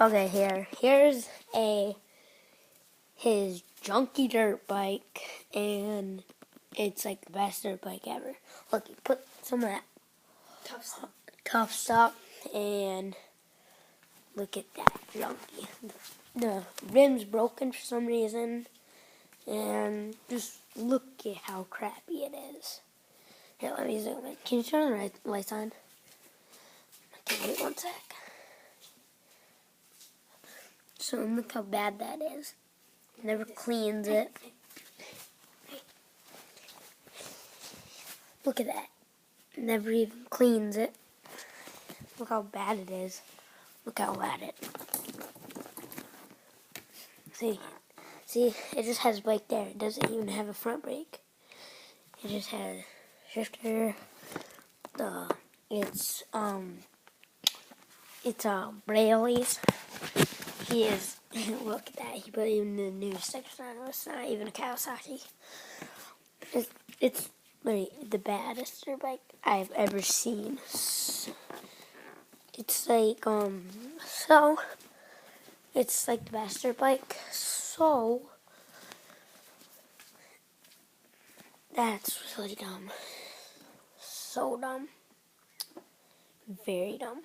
Okay, here's his junky dirt bike, and it's like the best dirt bike ever. Look, he put some of that tough stuff, and look at that junky. The rim's broken for some reason, and just look at how crappy it is. Here, let me zoom in. Can you turn the lights on? Okay, wait one sec. So look how bad that is. Never cleans it. Look at that. Never even cleans it. Look how bad it is. Look how bad it. See, it just has brake there. It doesn't even have a front brake. It just has shifter. It's Brailleys. He is. Look at that. He put even the new stickers on. It's not even a Kawasaki. It's literally the baddest dirt bike I've ever seen. It's like so. It's like the best dirt bike. So that's really dumb. So dumb. Very dumb.